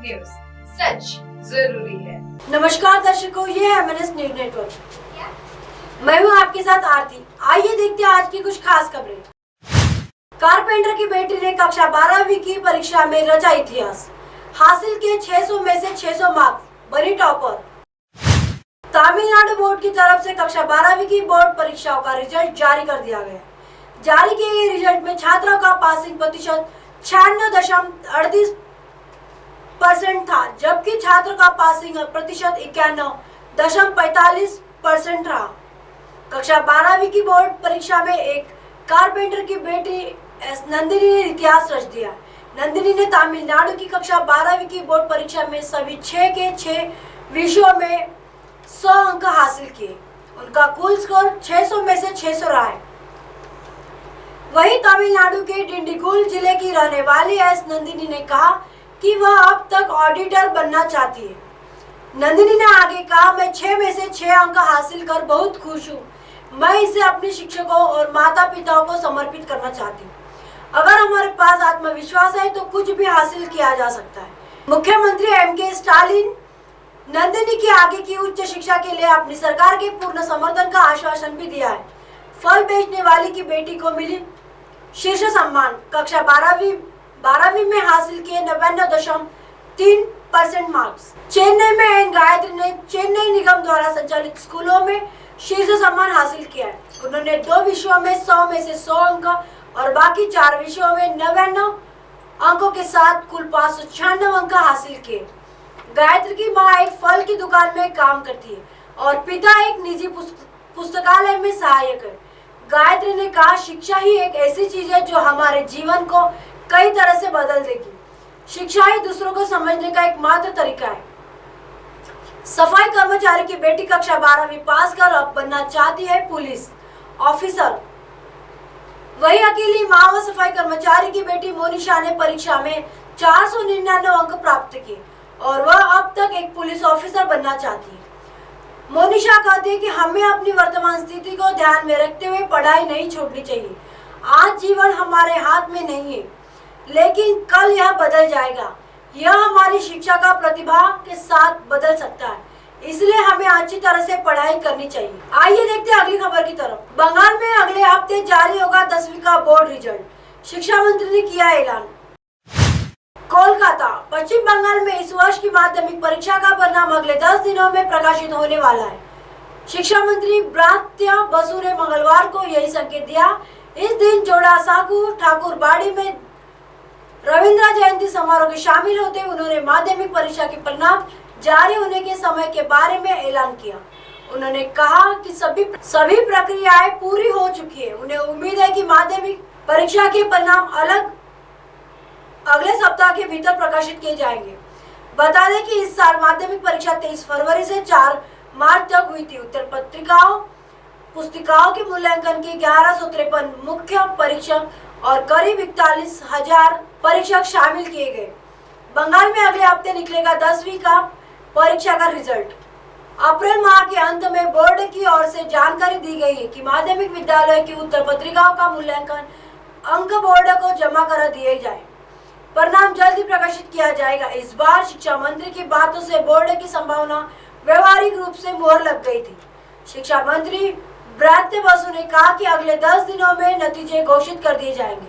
News, सच जरूरी है। नमस्कार दर्शकों, ये है MNS न्यूज नेटवर्क। मैं हूँ आपके साथ आरती। आइए देखते हैं आज की कुछ खास खबरें। कारपेंटर की बेटी ने कक्षा 12वीं की परीक्षा में रचा इतिहास, हासिल किए 600 में से 600 मार्क्स, बनी टॉपर। तमिलनाडु बोर्ड की तरफ से कक्षा 12वीं की बोर्ड परीक्षाओं का रिजल्ट जारी कर दिया गया। जारी किए गए रिजल्ट में छात्रों का पासिंग प्रतिशत 96.38% था, जबकि छात्रों का पासिंग प्रतिशत 91.45% रहा। कक्षा 12वीं की बोर्ड परीक्षा में एक कारपेंटर की बेटी नंदिनी ने इतिहास रच दिया। नंदिनी ने तमिलनाडु की कक्षा 12वीं की बोर्ड परीक्षा में सभी 6 के 6 विषयों में 100 अंक हासिल किए। उनका कुल स्कोर 600 में से 600 रहा है। वहीं तमिलनाडु के डिंडीगुल जिले की रहने वाली नंदिनी ने कहा कि वह अब तक ऑडिटर बनना चाहती है। नंदिनी ने आगे कहा, मैं 6 में से 6 अंक हासिल कर बहुत खुश हूँ। मैं इसे अपने शिक्षकों और माता पिताओं को समर्पित करना चाहती हूँ। अगर हमारे पास आत्मविश्वास है तो कुछ भी हासिल किया जा सकता है। मुख्यमंत्री MK स्टालिन नंदिनी की आगे की उच्च शिक्षा के लिए अपनी सरकार के पूर्ण समर्थन का आश्वासन भी दिया है। फल बेचने वाली की बेटी को मिली शीर्ष सम्मान। कक्षा 12वीं में हासिल किए 99.3% मार्क्स। चेन्नई में एन गायत्री ने चेन्नई निगम द्वारा संचालित स्कूलों में शीर्ष सम्मान हासिल किया है। उन्होंने 2 विषयों में 100 में से 100 अंक और बाकी 4 विषयों में 99 अंकों के साथ कुल 596 अंक हासिल किए। गायत्री की मां एक फल की दुकान में काम करती है और पिता एक निजी पुस्तकालय में सहायक है। गायत्री ने कहा, शिक्षा ही एक ऐसी चीज है जो हमारे जीवन को कई तरह से बदल देगी। शिक्षा ही दूसरों को समझने का एकमात्र तरीका है। सफाई कर्मचारी की बेटी कक्षा 12वीं पास कर अब बनना चाहती है पुलिस ऑफिसर। वही अकेली मां व सफाई कर्मचारी की बेटी मोनिशा ने परीक्षा में 499 अंक प्राप्त किए और वह अब तक एक पुलिस ऑफिसर बनना चाहती है। मोनिशा कहती है कि हमें अपनी वर्तमान स्थिति को ध्यान में रखते हुए पढ़ाई नहीं छोड़नी चाहिए। आज जीवन हमारे हाथ में नहीं है, लेकिन कल यह बदल जाएगा। यह हमारी शिक्षा का प्रतिभा के साथ बदल सकता है, इसलिए हमें अच्छी तरह से पढ़ाई करनी चाहिए। आइए देखते हैं अगली खबर की तरफ। बंगाल में अगले हफ्ते जारी होगा 10वीं का बोर्ड रिजल्ट, शिक्षा मंत्री ने किया ऐलान। कोलकाता, पश्चिम बंगाल में इस वर्ष की माध्यमिक परीक्षा का परिणाम अगले 10 दिनों में प्रकाशित होने वाला है। शिक्षा मंत्री ब्रात्य बसु ने मंगलवार को यही संकेत दिया। इस दिन जोड़ासांकू ठाकुरबाड़ी में रविंद्र जयंती समारोह के शामिल होते उन्होंने माध्यमिक परीक्षा के परिणाम जारी होने के समय के बारे में ऐलान किया। उन्होंने कहा कि सभी प्रक्रियाएं पूरी हो चुकी है। उन्हें उम्मीद है कि माध्यमिक परीक्षा के परिणाम अगले सप्ताह के भीतर प्रकाशित किए जाएंगे। बता दें कि इस साल माध्यमिक परीक्षा 23 फरवरी से 4 मार्च तक हुई थी। उत्तर पुस्तिकाओं के मूल्यांकन के 1153 मुख्य परीक्षक और करीब 41,000 परीक्षक शामिल किए गए। बंगाल में अगले हफ्ते निकलेगा 10वीं का परीक्षा का रिजल्ट। अप्रैल माह के अंत में बोर्ड की ओर से जानकारी दी गई है कि माध्यमिक विद्यालय की उत्तर पत्रिकाओं का मूल्यांकन अंक बोर्ड को जमा करा दिए जाए। परिणाम जल्द ही प्रकाशित किया जाएगा। इस बार शिक्षा मंत्री की बातों से बोर्ड की संभावना व्यवहारिक रूप से मोहर लग गई थी। शिक्षा मंत्री ब्रात्य बसु ने कहा कि अगले 10 दिनों में नतीजे घोषित कर दिए जाएंगे।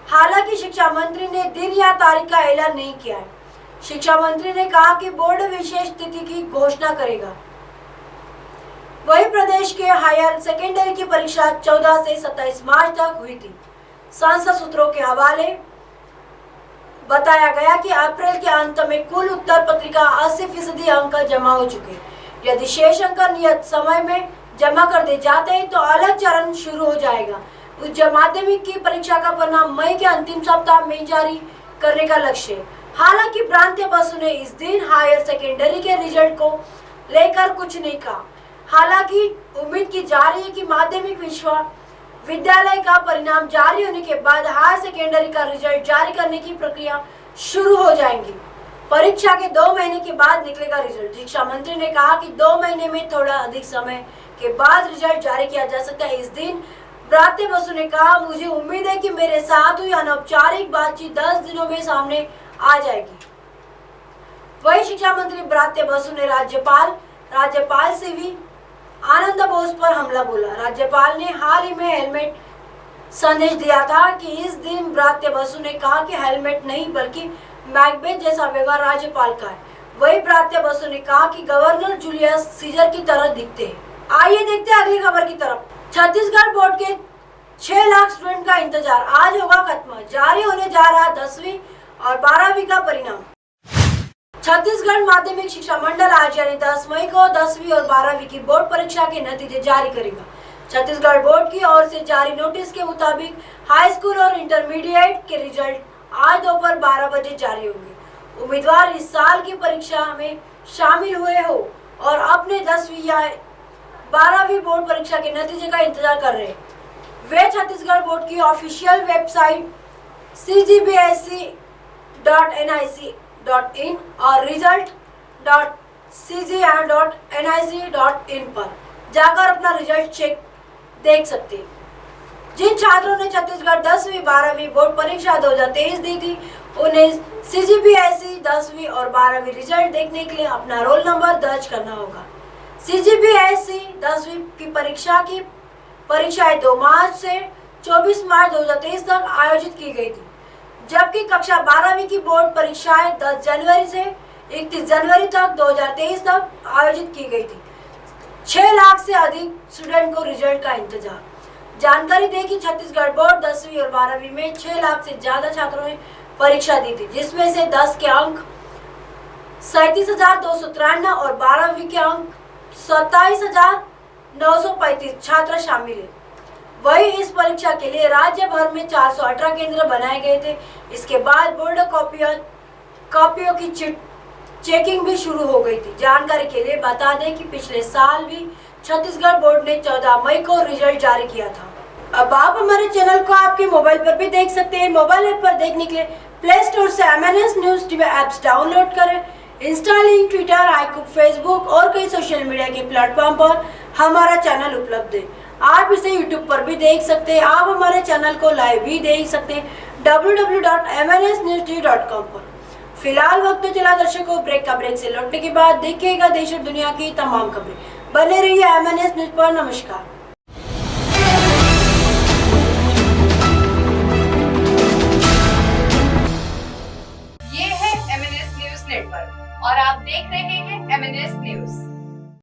हालांकि शिक्षा मंत्री ने दिन या तारीख का ऐलान नहीं किया है। शिक्षा मंत्री ने कहा कि बोर्ड विशेष तिथि की घोषणा करेगा। वहीं प्रदेश के हायर सेकेंडरी की परीक्षा 14 से 27 मार्च तक हुई थी। संसद सूत्रों के हवाले बताया गया कि अप्रैल के अंत में कुल उत्तर पत्रिका 80% अंक जमा हो चुके। यदि शेष अंक नियत समय में जमा कर दिए जाते हैं तो अलग चरण शुरू हो जाएगा। उच्च माध्यमिक की परीक्षा का परिणाम मई के अंतिम सप्ताह में जारी करने का लक्ष्य है। हालांकि ब्रात्य बसु ने इस दिन हायर सेकेंडरी के रिजल्ट को लेकर कुछ नहीं कहा। हालांकि उम्मीद की जा रही है कि माध्यमिक विद्यालय का परिणाम जारी होने के बाद हायर सेकेंडरी का रिजल्ट जारी करने की प्रक्रिया शुरू हो जाएगी। परीक्षा के 2 महीने के बाद निकलेगा रिजल्ट। शिक्षा मंत्री ने कहा कि 2 महीने में थोड़ा अधिक समय के बाद रिजल्ट जारी किया जा सकता है। इस दिन ब्रात्य बसु ने कहा, मुझे उम्मीद है कि मेरे साथ हुई अनौपचारिक बातचीत 10 दिनों में सामने आ जाएगी। वही शिक्षा मंत्री ब्रात्य बसु ने राज्यपाल से भी आनंद बोस पर हमला बोला। राज्यपाल ने हाल ही में हेलमेट संदेश दिया था कि इस दिन ब्रात्य बसु ने कहा कि हेलमेट नहीं बल्कि मैकबेथ जैसा व्यवहार राज्यपाल का है। वही ब्रात्य बसु ने कहा कि गवर्नर जूलियस सीजर की तरह दिखते हैं। आइए देखते हैं अगली खबर की तरफ। छत्तीसगढ़ बोर्ड के 6 लाख स्टूडेंट का इंतजार आज होगा खत्म। जारी होने जा रहा 10वीं और 12वीं का परिणाम। छत्तीसगढ़ माध्यमिक शिक्षा मंडल आज यानी 10 मई को 10वीं और 12वीं की बोर्ड परीक्षा के नतीजे जारी करेगा। छत्तीसगढ़ बोर्ड की ओर से जारी नोटिस के मुताबिक हाई स्कूल और इंटरमीडिएट के रिजल्ट आज दोपहर 12 बजे जारी होंगे। उम्मीदवार इस साल की परीक्षा में शामिल हुए हो और अपने 10वीं या 12वीं बोर्ड परीक्षा के नतीजे का इंतजार कर रहे हैं, वे छत्तीसगढ़ बोर्ड की ऑफिशियल वेबसाइट cgbsc.nic.in और result.cgi.nic.in पर जाकर अपना रिजल्ट चेक देख सकते हैं। जिन छात्रों ने छत्तीसगढ़ 10वीं 12वीं बोर्ड परीक्षा 2023 दी थी, उन्हें सीजीपीएससी 10वीं और 12वीं रिजल्ट देखने के लिए अपना रोल नंबर दर्ज करना होगा। सीजीपीएससी 10वीं की परीक्षाएं 2 मार्च से 24 मार्च 2023 तक आयोजित की गई थी, जबकि कक्षा 12वीं की बोर्ड परीक्षाएं 10 जनवरी से 31 जनवरी तक 2023 तक आयोजित की गई थी। 6 लाख से अधिक स्टूडेंट को रिजल्ट का इंतजार। जानकारी दें कि छत्तीसगढ़ बोर्ड 10वीं और 12वीं में 6 लाख से ज्यादा छात्रों ने परीक्षा दी थी, जिसमें से 10 के अंक 37,293 और 12वीं के अंक 27,935 छात्र शामिल हैं। वही इस परीक्षा के लिए राज्य भर में 418 केंद्र बनाए गए थे। इसके बाद बोर्ड कॉपियों की चेकिंग भी शुरू हो गई थी। जानकारी के लिए बता दें कि पिछले साल भी छत्तीसगढ़ बोर्ड ने 14 मई को रिजल्ट जारी किया था। अब आप हमारे चैनल को आपके मोबाइल पर भी देख सकते हैं। मोबाइल ऐप पर देखने के लिए प्ले स्टोर से MNS news TV apps download करें। इंस्टा, लिंक, ट्विटर, हाईकुप, फेसबुक और कई सोशल मीडिया के प्लेटफॉर्म पर हमारा चैनल उपलब्ध है। आप इसे यूट्यूब पर भी देख सकते हैं। आप हमारे चैनल को लाइव भी देख सकते हैं www.mnsnewstv.com पर। फिलहाल वक्त चला दर्शकों ब्रेक से लौटने के बाद देखिएगा देश और दुनिया की तमाम खबरें। बने रहिए MNS न्यूज पर। नमस्कार। ये है MNS न्यूज नेटवर्क और आप देख रहे हैं MNS न्यूज।